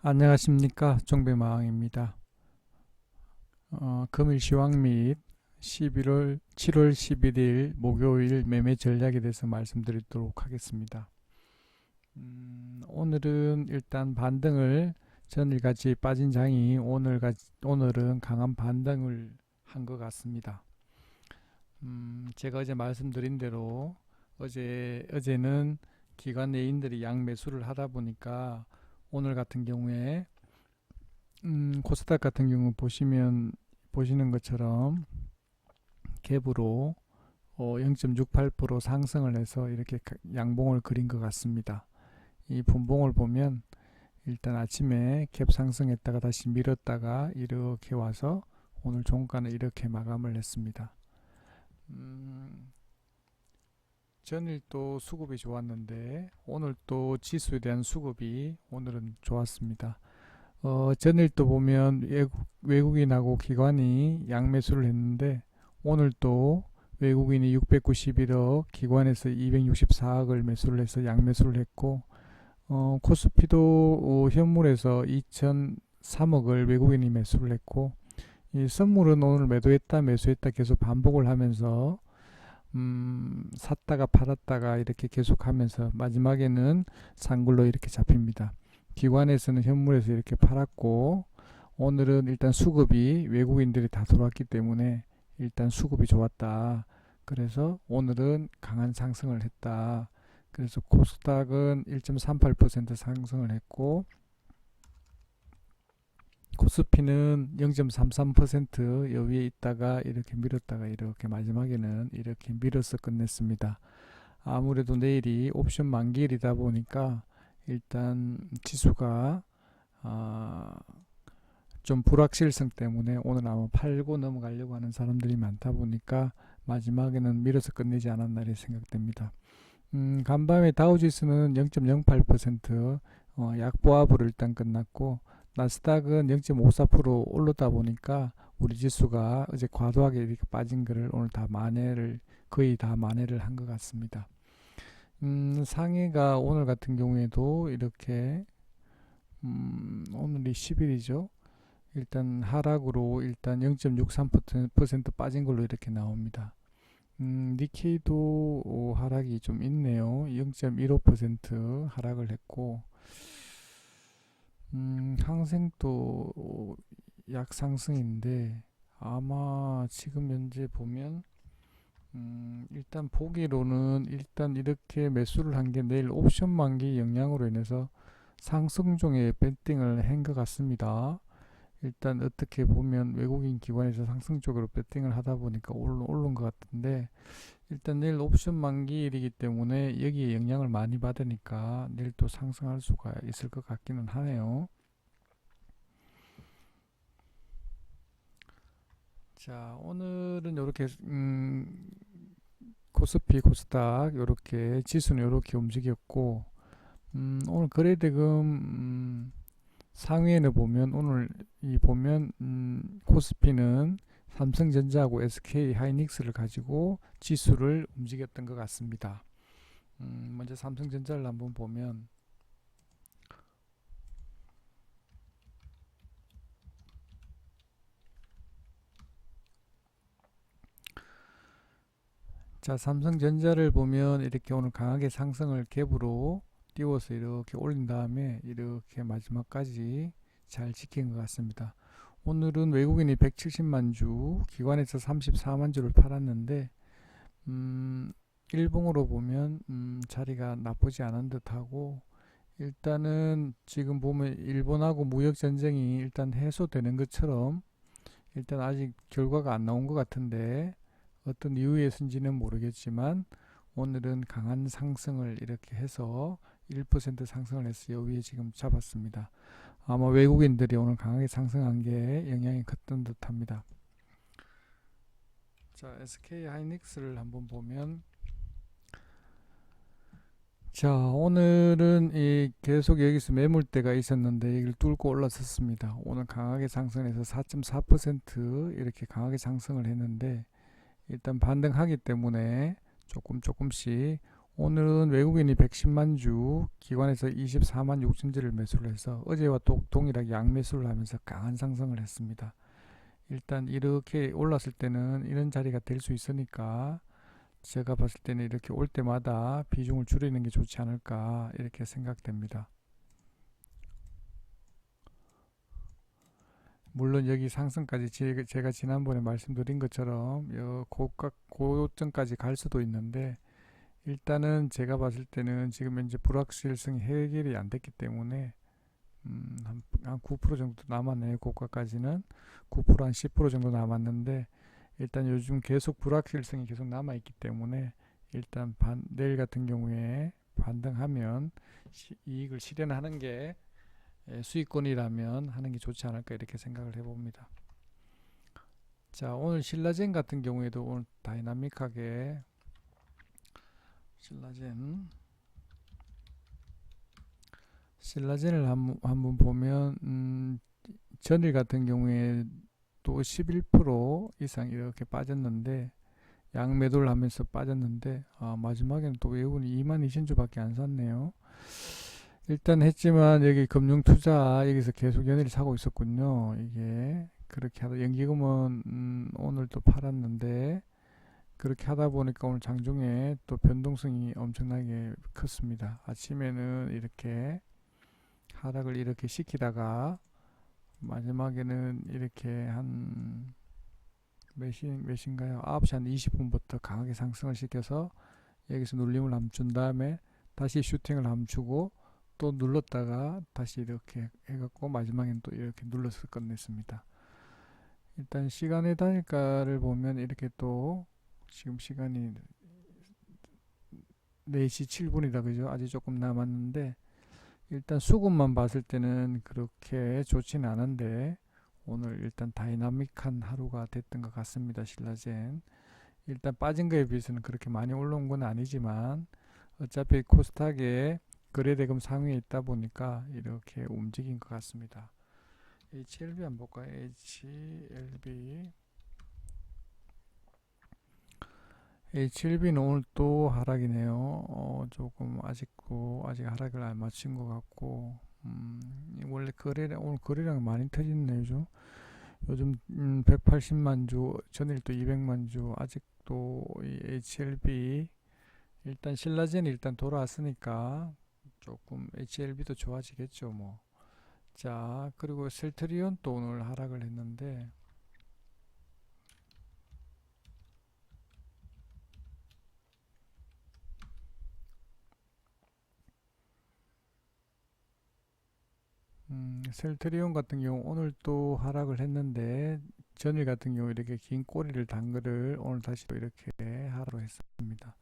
안녕하십니까, 종배마왕입니다. 금일 시황 및 7월 11일 목요일 매매 전략에 대해서 말씀드리도록 하겠습니다. 오늘은 일단 반등을 전일같이 빠진 장이 오늘은 강한 반등을 한 것 같습니다. 제가 어제 말씀드린 대로 어제는 기관 내인들이 양매수를 하다 보니까 오늘 같은 경우에 코스닥 같은 경우 보시는 것처럼 갭으로 0.68% 상승을 해서 이렇게 양봉을 그린 것 같습니다. 이 분봉을 보면 일단 아침에 갭 상승했다가 다시 밀었다가 이렇게 와서 오늘 종가는 이렇게 마감을 했습니다. 전일 또 수급이 좋았는데 오늘 또 지수에 대한 수급이 오늘은 좋았습니다. 전일 또 보면 외국인하고 기관이 양매수를 했는데 오늘 또 외국인이 691억, 기관에서 264억을 매수를 해서 양매수를 했고, 코스피도 현물에서 2,003억을 외국인이 매수를 했고, 이 선물은 오늘 매도했다 매수했다 계속 반복을 하면서 샀다가 팔았다가 이렇게 계속하면서 마지막에는 상굴로 이렇게 잡힙니다. 기관에서는 현물에서 이렇게 팔았고, 오늘은 일단 수급이 외국인들이 다 들어왔기 때문에 일단 수급이 좋았다. 그래서 오늘은 강한 상승을 했다. 그래서 코스닥은 1.38% 상승을 했고, 코스피는 0.33% 여기에 있다가 이렇게 밀었다가 이렇게 마지막에는 이렇게 밀어서 끝냈습니다. 아무래도 내일이 옵션 만기일이다 보니까 일단 지수가 좀 불확실성 때문에 오늘 아마 팔고 넘어가려고 하는 사람들이 많다 보니까 마지막에는 밀어서 끝내지 않았나 이렇게 생각됩니다. 간밤에 다우지수는 0.08% 약보합으로 일단 끝났고, 나스닥은 0.54% 오르다 보니까 우리 지수가 어제 과도하게 이렇게 빠진 거를 오늘 거의 다 만회를 한 것 같습니다. 상해가 오늘 같은 경우에도 이렇게 오늘이 10일이죠. 일단 하락으로 일단 0.63% 빠진 걸로 이렇게 나옵니다. 니케이도 하락이 좀 있네요. 0.15% 하락을 했고, 항생도 약상승인데 아마 지금 현재 보면 일단 보기로는 일단 이렇게 매수를 한 게 내일 옵션 만기 영향으로 인해서 상승종에 배팅을 한 것 같습니다. 일단 어떻게 보면 외국인 기관에서 상승 쪽으로 배팅을 하다 보니까 오른 것 같은데, 일단 내일 옵션 만기일이기 때문에 여기에 영향을 많이 받으니까 내일 또 상승할 수가 있을 것 같기는 하네요. 자, 오늘은 이렇게 코스피, 코스닥 이렇게 지수는 이렇게 움직였고, 오늘 거래대금 상위에는 보면 오늘 이 보면 코스피는 삼성전자하고 SK 하이닉스를 가지고 지수를 움직였던 것 같습니다. 먼저 삼성전자를 한번 보면, 자, 삼성전자를 보면 이렇게 오늘 강하게 상승을 갭으로 띄워서 이렇게 올린 다음에 이렇게 마지막까지 잘 지킨 것 같습니다. 오늘은 외국인이 170만 주, 기관에서 34만 주를 팔았는데, 일봉으로 보면 자리가 나쁘지 않은 듯하고, 일단은 지금 보면 일본하고 무역 전쟁이 일단 해소되는 것처럼 일단 아직 결과가 안 나온 것 같은데, 어떤 이유에서인지는 모르겠지만 오늘은 강한 상승을 이렇게 해서 1% 상승을 해서 여기에 지금 잡았습니다. 아마 외국인들이 오늘 강하게 상승한 게 영향이 컸던 듯합니다. 자, SK 하이닉스를 한번 보면, 자, 오늘은 계속 여기서 매물대가 있었는데 여기를 뚫고 올라섰습니다. 오늘 강하게 상승해서 4.4% 이렇게 강하게 상승을 했는데, 일단 반등하기 때문에 조금씩 오늘은 외국인이 110만 주, 기관에서 24만 6천 주를 매수를 해서 어제와 동일하게 양매수를 하면서 강한 상승을 했습니다. 일단 이렇게 올랐을 때는 이런 자리가 될 수 있으니까 제가 봤을 때는 이렇게 올 때마다 비중을 줄이는 게 좋지 않을까 이렇게 생각됩니다. 물론 여기 상승까지 제가 지난번에 말씀드린 것처럼 고점까지 갈 수도 있는데 일단은 제가 봤을 때는 지금 현재 불확실성이 해결이 안 됐기 때문에 한 9% 정도 남았네요. 고가까지는 9%한 10% 정도 남았는데 일단 요즘 계속 불확실성이 계속 남아 있기 때문에 일단 내일 같은 경우에 반등하면 이익을 실현하는 게 수익권이라면 하는 게 좋지 않을까 이렇게 생각을 해봅니다. 자, 오늘 신라젠 같은 경우에도 오늘 다이나믹하게 신라젠을 한번 보면 전일 같은 경우에 또 11% 이상 이렇게 빠졌는데 양매도를 하면서 빠졌는데 마지막에는 또 외국인이 22,000주밖에 안 샀네요. 일단 했지만 여기 금융투자 여기서 계속 연일 사고 있었군요. 이게 그렇게 하다 연기금은 오늘 또 팔았는데 그렇게 하다 보니까 오늘 장중에 또 변동성이 엄청나게 컸습니다. 아침에는 이렇게 하락을 이렇게 시키다가 마지막에는 이렇게 한 몇인가요? 9시 한 20분부터 강하게 상승을 시켜서 여기서 눌림을 한번 준 다음에 다시 슈팅을 한번 주고 또 눌렀다가 다시 이렇게 해갖고 마지막엔 또 이렇게 눌러서 끝냈습니다. 일단 시간의 단위가를 보면 이렇게 또 지금 시간이 4시 7분이다 그죠? 아직 조금 남았는데 일단 수급만 봤을 때는 그렇게 좋지는 않은데 오늘 일단 다이나믹한 하루가 됐던 것 같습니다. 신라젠 일단 빠진 거에 비해서는 그렇게 많이 올라온 건 아니지만 어차피 코스닥에 거래대금 상위에 있다 보니까 이렇게 움직인 것 같습니다. HLB 한번 볼까요? HLB는 오늘 또 하락이네요. 조금 아직 하락을 안 마친 것 같고 원래 오늘 거래량 많이 터지네요. 요즘 180만 주, 전일 또 200만 주, 아직도 이 HLB 일단 신라젠이 일단 돌아왔으니까 조금 HLB도 좋아지겠죠, 뭐. 자, 그리고 셀트리온 또 오늘 하락을 했는데 셀트리온 같은 경우 오늘 또 하락을 했는데 전일 같은 경우 이렇게 긴 꼬리를 단 거를 오늘 다시 또 이렇게 하락을 했습니다.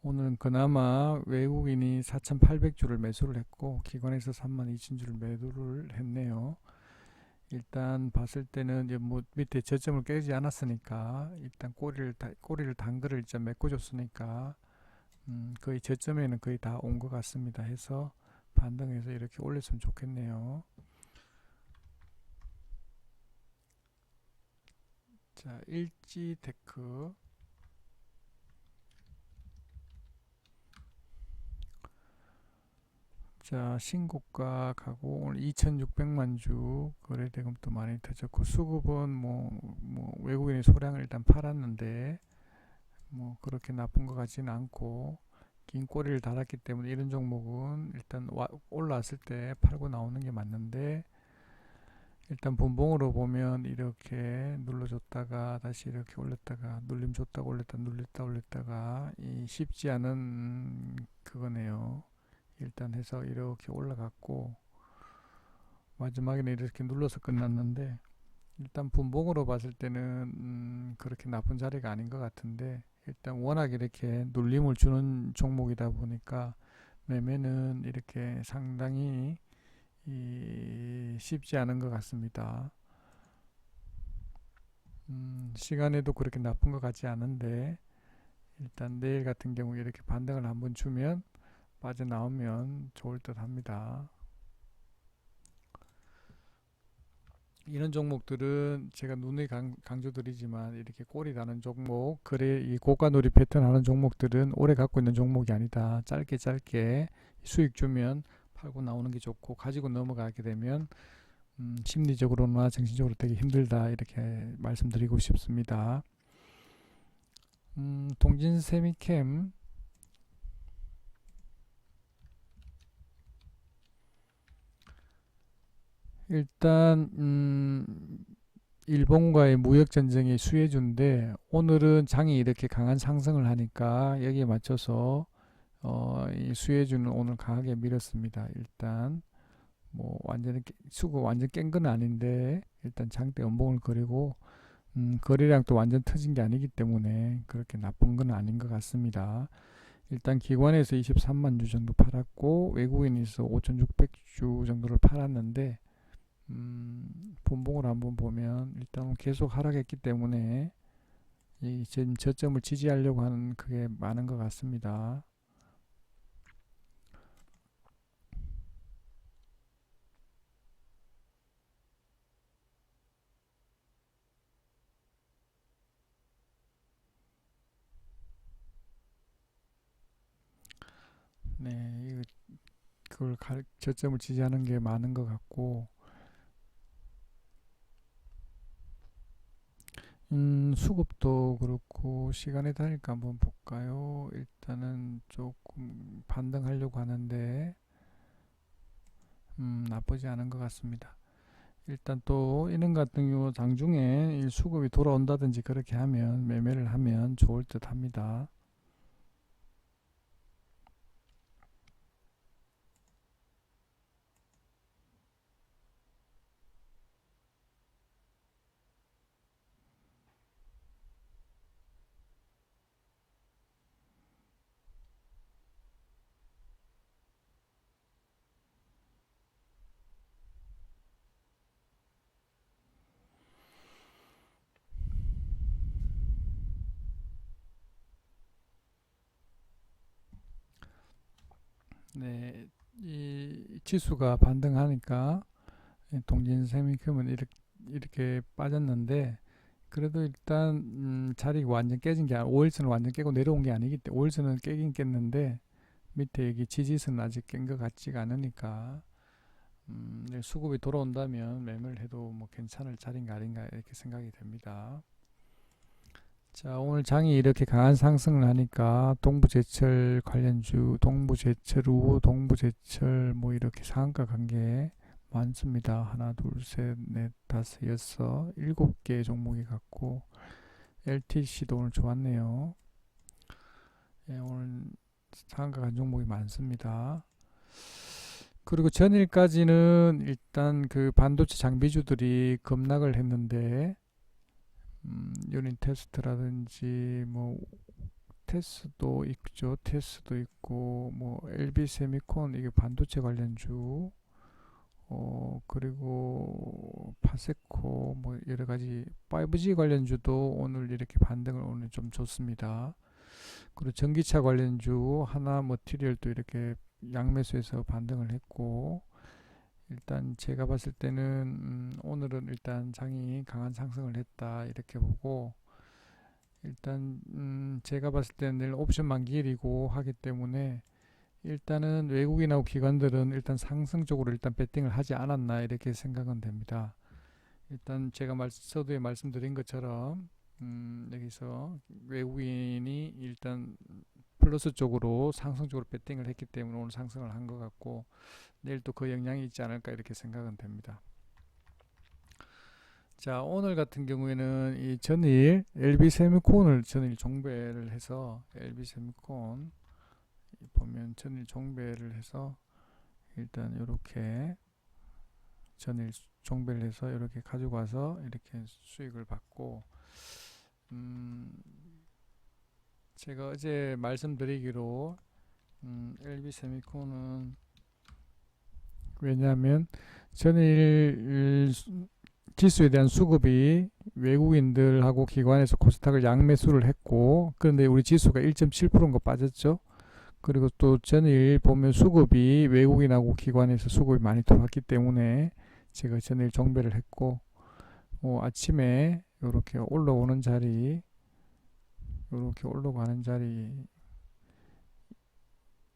오늘은 그나마 외국인이 4,800주를 매수를 했고 기관에서 32,000주를 매도를 했네요. 일단 봤을 때는 이제 뭐 밑에 저점을 깨지 않았으니까 일단 꼬리를 단 거를 일단 메꿔줬으니까 거의 저점에는 거의 다 온 것 같습니다. 해서 반등해서 이렇게 올렸으면 좋겠네요. 자, 일지테크 자, 신고가 가고 오늘 2,600만 주 거래대금도 많이 터졌고 수급은 뭐 외국인이 소량을 일단 팔았는데 뭐 그렇게 나쁜 것 같지는 않고 긴 꼬리를 달았기 때문에 이런 종목은 일단 올라왔을 때 팔고 나오는 게 맞는데 일단 분봉으로 보면 이렇게 눌러줬다가 다시 이렇게 올렸다가 눌림 줬다가 올렸다 눌렸다 올렸다가 이 쉽지 않은 그거네요. 일단 해서 이렇게 올라갔고 마지막에는 이렇게 눌러서 끝났는데 일단 분봉으로 봤을 때는 그렇게 나쁜 자리가 아닌 것 같은데 일단 워낙 이렇게 눌림을 주는 종목이다 보니까 매매는 이렇게 상당히 쉽지 않은 것 같습니다. 시간에도 그렇게 나쁜 것 같지 않은데 일단 내일 같은 경우 이렇게 반등을 한번 주면 빠져나오면 좋을 듯 합니다. 이런 종목들은 제가 누누이 강조드리지만 이렇게 꼬리 다는 종목, 그래 이 고가놀이 패턴 하는 종목들은 오래 갖고 있는 종목이 아니다. 짧게 짧게 수익 주면 팔고 나오는 게 좋고, 가지고 넘어가게 되면 심리적으로나 정신적으로 되게 힘들다, 이렇게 말씀드리고 싶습니다. 동진세미캠, 일단 일본과의 무역 전쟁이 수혜주인데, 오늘은 장이 이렇게 강한 상승을 하니까 여기에 맞춰서 이 수혜주는 오늘 강하게 밀었습니다. 일단 뭐 완전히 수급 완전 깬 건 아닌데, 일단 장대 연봉을 그리고 거래량도 완전 터진 게 아니기 때문에 그렇게 나쁜 건 아닌 것 같습니다. 일단 기관에서 23만 주 정도 팔았고, 외국인에서 5,600주 정도를 팔았는데, 분봉을 한번 보면 일단 계속 하락했기 때문에 이 지금 저점을 지지하려고 하는 그게 많은 것 같습니다. 네, 그걸 저점을 지지하는 게 많은 것 같고, 수급도 그렇고 시간에 다니까 한번 볼까요? 일단은 조금 반등하려고 하는데 나쁘지 않은 것 같습니다. 일단 또 이런 같은 경우 장중에 이 수급이 돌아온다든지 그렇게 하면, 매매를 하면 좋을 듯 합니다. 네, 이 지수가 반등하니까 동진세미금은 이렇게 빠졌는데, 그래도 일단 자리가 완전 깨진 게 5일선을 완전 깨고 내려온 게 아니기 때문에, 5일선은 깨긴 깼는데 밑에 여기 지지선은 아직 깬 것 같지가 않으니까 수급이 돌아온다면 매매를 해도 뭐 괜찮을 자리인가 아닌가, 이렇게 생각이 됩니다. 자, 오늘 장이 이렇게 강한 상승을 하니까 동부제철 관련주, 동부제철우, 동부제철 뭐 이렇게 상한가 관계 많습니다. 하나, 둘, 셋, 넷, 다섯, 여섯, 7개 종목이 같고, LTC도 오늘 좋았네요. 예, 오늘 상한가 간 종목이 많습니다. 그리고 전일까지는 일단 그 반도체 장비주들이 급락을 했는데, 유닛 테스트라든지 뭐 테스도 있죠. 테스도 있고, 뭐 LB 세미콘, 이게 반도체 관련주, 그리고 파세코, 뭐 여러 가지 5G 관련주도 오늘 이렇게 반등을, 오늘 좀 좋습니다. 그리고 전기차 관련주 하나 머티리얼도 이렇게 양매수해서 반등을 했고, 일단 제가 봤을 때는 오늘은 일단 장이 강한 상승을 했다, 이렇게 보고, 일단 제가 봤을 때는 내일 옵션 만기일이고 하기 때문에, 일단은 외국인하고 기관들은 일단 상승적으로 일단 배팅을 하지 않았나, 이렇게 생각은 됩니다. 일단 제가 서두에 말씀드린 것처럼 여기서 외국인이 일단 플러스 쪽으로 상승적으로 배팅을 했기 때문에 오늘 상승을 한 것 같고, 내일 또 그 영향이 있지 않을까, 이렇게 생각은 됩니다. 자, 오늘 같은 경우에는 이 전일 LB세미콘을 전일 종배를 해서, LB세미콘 보면 전일 종배를 해서 일단 이렇게 전일 종배를 해서 이렇게 가지고 와서 이렇게 수익을 받고, 제가 어제 말씀드리기로 LB세미콘은, 왜냐하면 전일 지수에 대한 수급이 외국인들하고 기관에서 코스닥을 양매수를 했고, 그런데 우리 지수가 1.7%인가 빠졌죠. 그리고 또 전일 보면 수급이 외국인하고 기관에서 수급이 많이 들어왔기 때문에 제가 전일 종배를 했고, 아침에 이렇게 올라오는 자리, 이렇게 올라가는 자리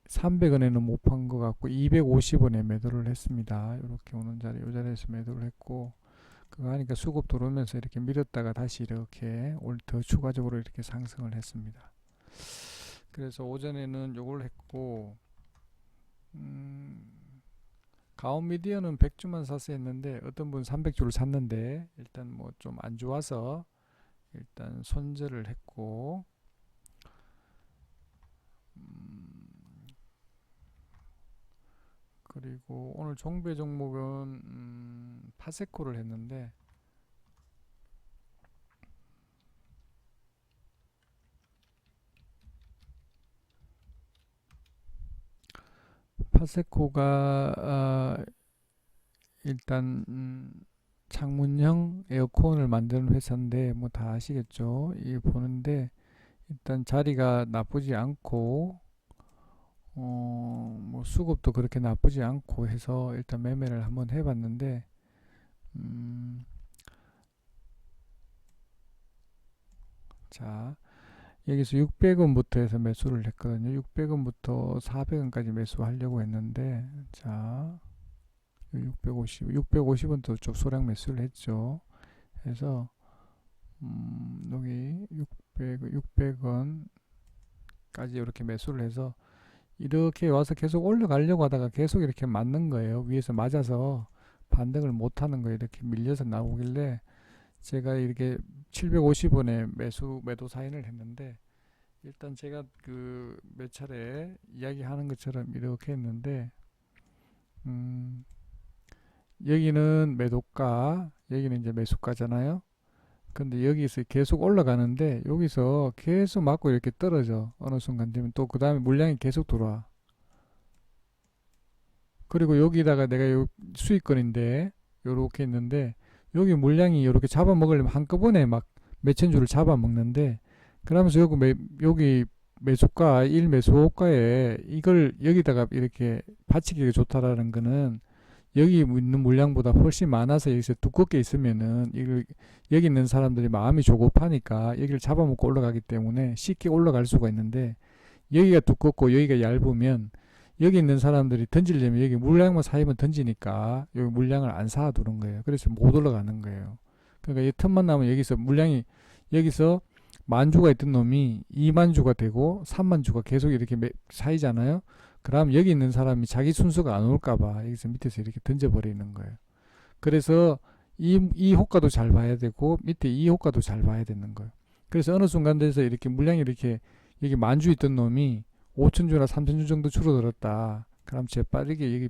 300원에는 못 판 것 같고 250원에 매도를 했습니다. 이렇게 오는 자리, 이 자리에서 매도를 했고, 그거 하니까 수급 들어오면서 이렇게 밀었다가 다시 이렇게 더 추가적으로 이렇게 상승을 했습니다. 그래서 오전에는 요걸 했고, 가온 미디어는 100주만 샀어 했는데 어떤 분 300주를 샀는데 일단 뭐 좀 안 좋아서 일단 손절을 했고, 그리고 오늘 종배 종목은 파세코를 했는데, 파세코가 일단 창문형 에어컨을 만드는 회사인데 뭐 다 아시겠죠? 이 보는데 일단 자리가 나쁘지 않고 뭐 수급도 그렇게 나쁘지 않고 해서 일단 매매를 한번 해봤는데, 자 여기서 600원부터 해서 매수를 했거든요. 600원부터 400원까지 매수하려고 했는데, 자 650원도 좀 소량 매수를 했죠. 해서 여기 600원까지 이렇게 매수를 해서 이렇게 와서 계속 올라가려고 하다가 계속 이렇게 맞는 거예요. 위에서 맞아서 반등을 못 하는 거예요. 이렇게 밀려서 나오길래 제가 이렇게 750원에 매도 사인을 했는데, 일단 제가 그 몇 차례 이야기하는 것처럼 이렇게 했는데, 여기는 매도가, 여기는 이제 매수가잖아요. 근데 여기서 계속 올라가는데 여기서 계속 맞고 이렇게 떨어져. 어느 순간 되면 또 그 다음에 물량이 계속 들어와. 그리고 여기다가 내가 요 수익권인데 요렇게 있는데, 여기 물량이 이렇게 잡아먹으려면 한꺼번에 막 몇천 주를 잡아먹는데, 그러면서 여기 매수가 1매수가에 이걸 여기다가 이렇게 받치기가 좋다라는 거는 여기 있는 물량보다 훨씬 많아서 여기서 두껍게 있으면은 이걸 여기 있는 사람들이 마음이 조급하니까 여기를 잡아먹고 올라가기 때문에 쉽게 올라갈 수가 있는데, 여기가 두껍고 여기가 얇으면 여기 있는 사람들이 던지려면 여기 물량만 사이면 던지니까 여기 물량을 안 사두는 거예요. 그래서 못 올라가는 거예요. 그러니까 이 틈만 나면 여기서 물량이, 여기서 만주가 있던 놈이 2만주가 되고 3만주가 계속 이렇게 사이잖아요. 그럼 여기 있는 사람이 자기 순서가 안 올까봐 여기서 밑에서 이렇게 던져버리는 거예요. 그래서 이 효과도 잘 봐야 되고 밑에 이 효과도 잘 봐야 되는 거예요. 그래서 어느 순간 돼서 이렇게 물량이 이렇게 여기 만주 있던 놈이 5천주나 3천주 정도 줄어들었다. 그럼 재빠르게 여기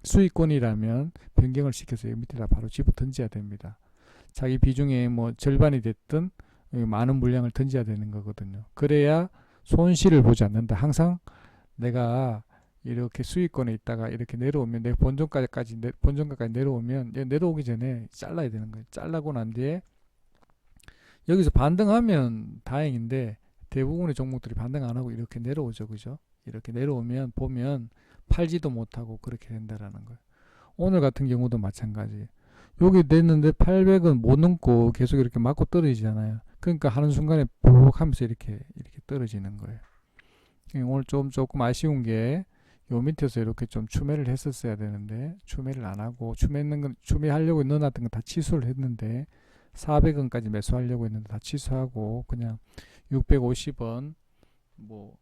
수익권이라면 변경을 시켜서 여기 밑에다 바로 집어 던져야 됩니다. 자기 비중의 뭐 절반이 됐든 많은 물량을 던져야 되는 거거든요. 그래야 손실을 보지 않는다. 항상 내가 이렇게 수익권에 있다가 이렇게 내려오면 내 본전가까지 내려오면, 내려오기 전에 잘라야 되는 거예요. 잘라고 난 뒤에 여기서 반등하면 다행인데 대부분의 종목들이 반등 안 하고 이렇게 내려오죠. 그죠? 이렇게 내려오면 보면 팔지도 못하고 그렇게 된다라는 거예요. 오늘 같은 경우도 마찬가지. 여기 됐는데 800은 못 넘고 계속 이렇게 맞고 떨어지잖아요. 그러니까 하는 순간에 푹 하면서 이렇게 떨어지는 거예요. 오늘 조금 아쉬운 게 요 밑에서 이렇게 좀 추매를 했었어야 되는데 추매를 안 하고, 추매하려고 넣어놨던 건 다 취소를 했는데 400원까지 매수하려고 했는데 다 취소하고 그냥 650원 뭐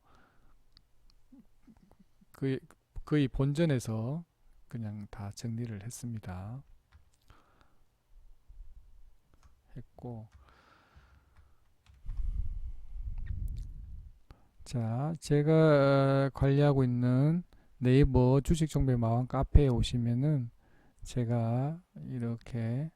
거의 본전에서 그냥 다 정리를 했습니다. 했고, 자 제가 관리하고 있는 네이버 주식 정보 마왕 카페에 오시면은 제가 이렇게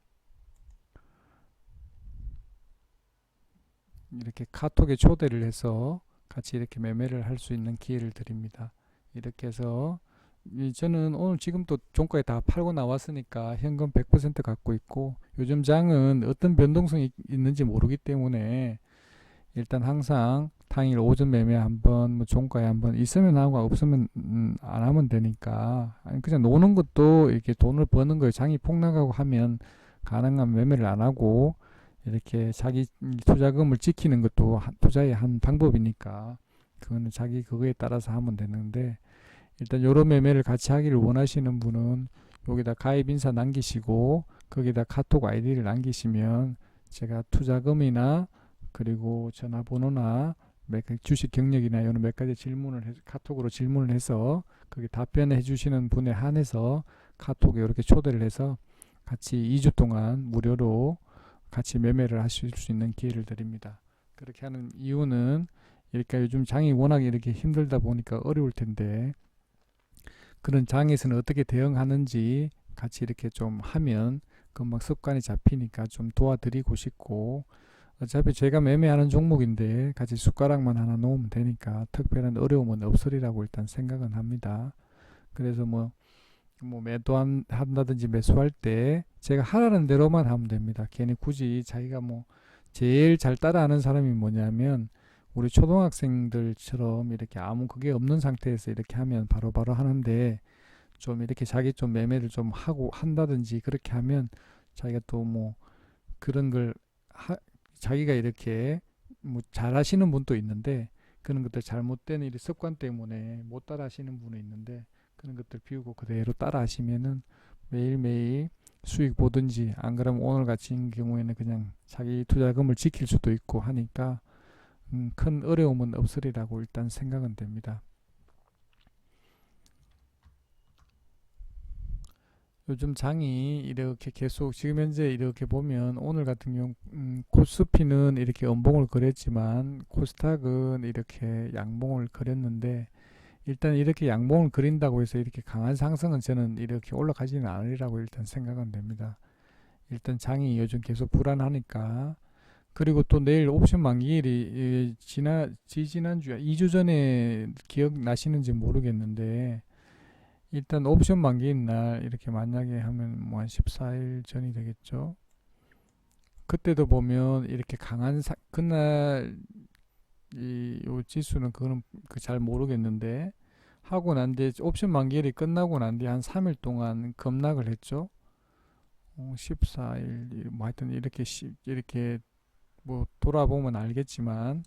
카톡에 초대를 해서 같이 이렇게 매매를 할 수 있는 기회를 드립니다. 이렇게 해서 저는 오늘 지금 또 종가에 다 팔고 나왔으니까 현금 100% 갖고 있고, 요즘 장은 어떤 변동성이 있는지 모르기 때문에 일단 항상 당일 오전 매매 한번, 뭐 종가에 한번 있으면 하고 없으면 안 하면 되니까, 아니 그냥 노는 것도 이렇게 돈을 버는 거예요. 장이 폭락하고 하면 가능한 매매를 안 하고 이렇게 자기 투자금을 지키는 것도 투자의 한 방법이니까 그거는 자기 그거에 따라서 하면 되는데, 일단 요런 매매를 같이 하기를 원하시는 분은 여기다 가입 인사 남기시고 거기다 카톡 아이디를 남기시면 제가 투자금이나 그리고 전화번호나 주식 경력이나 이런 몇 가지 질문을 카톡으로 질문을 해서 거기 답변해 주시는 분에 한해서 카톡에 이렇게 초대를 해서 같이 2주 동안 무료로 같이 매매를 하실 수 있는 기회를 드립니다. 그렇게 하는 이유는, 이렇게 요즘 장이 워낙 이렇게 힘들다 보니까 어려울 텐데 그런 장에서는 어떻게 대응하는지 같이 이렇게 좀 하면 금방 습관이 잡히니까 좀 도와드리고 싶고, 어차피 제가 매매하는 종목인데 같이 숟가락만 하나 놓으면 되니까 특별한 어려움은 없으리라고 일단 생각은 합니다. 그래서 뭐 매도한다든지 매수할 때 제가 하라는 대로만 하면 됩니다. 괜히 굳이 자기가 제일 잘 따라하는 사람이 뭐냐면 우리 초등학생들처럼 이렇게 아무 그게 없는 상태에서 이렇게 하면 바로바로 하는데, 좀 이렇게 자기 좀 매매를 좀 하고 한다든지 그렇게 하면 자기가 또 그런 걸 자기가 이렇게 잘하시는 분도 있는데 그런 것들 잘못된 일 습관 때문에 못 따라 하시는 분이 있는데, 그런 것들 비우고 그대로 따라 하시면은 매일매일 수익 보든지, 안 그러면 오늘 같은 경우에는 그냥 자기 투자금을 지킬 수도 있고 하니까 큰 어려움은 없으리라고 일단 생각은 됩니다. 요즘 장이 이렇게 계속 지금 현재 이렇게 보면 오늘 같은 경우 코스피는 이렇게 음봉을 그렸지만 코스닥은 이렇게 양봉을 그렸는데, 일단 이렇게 양봉을 그린다고 해서 이렇게 강한 상승은 저는 이렇게 올라가지는 않으리라고 일단 생각은 됩니다. 일단 장이 요즘 계속 불안하니까. 그리고 또 내일 옵션 만기일이 지난주에 2주 전에 기억나시는지 모르겠는데, 일단 옵션 만기인 날 이렇게 만약에 하면 한 14일 전이 되겠죠. 그때도 보면 이렇게 그날 요 지수는 그거는 잘 모르겠는데, 하고 난 뒤에 옵션 만기일이 끝나고 난 뒤에 한 3일 동안 급락을 했죠. 14일 하여튼 이렇게 돌아보면 알겠지만,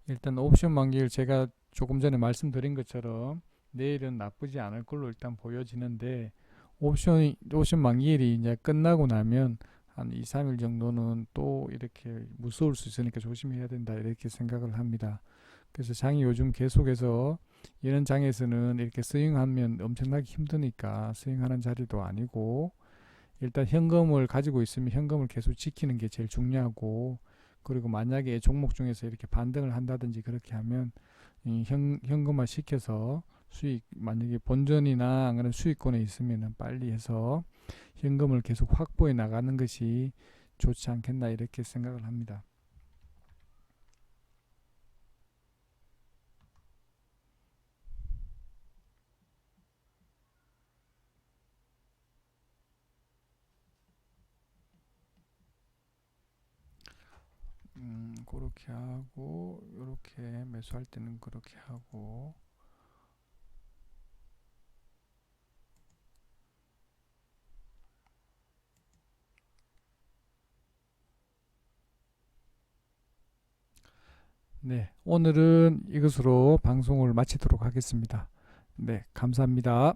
일단 옵션 만기일 제가 조금 전에 말씀드린 것처럼 내일은 나쁘지 않을 걸로 일단 보여지는데, 옵션 만기일이 이제 끝나고 나면 한 2, 3일 정도는 또 이렇게 무서울 수 있으니까 조심해야 된다 이렇게 생각을 합니다. 그래서 장이 요즘 계속해서 이런 장에서는 이렇게 스윙하면 엄청나게 힘드니까 스윙하는 자리도 아니고, 일단 현금을 가지고 있으면 현금을 계속 지키는 게 제일 중요하고, 그리고 만약에 종목 중에서 이렇게 반등을 한다든지 그렇게 하면 이 현금화 시켜서 수익, 만약에 본전이나 안 그런 수익권에 있으면 빨리 해서 현금을 계속 확보해 나가는 것이 좋지 않겠나 이렇게 생각을 합니다. 그렇게 하고, 이렇게 매수할 때는 그렇게 하고. 네, 오늘은 이것으로 방송을 마치도록 하겠습니다. 네, 감사합니다.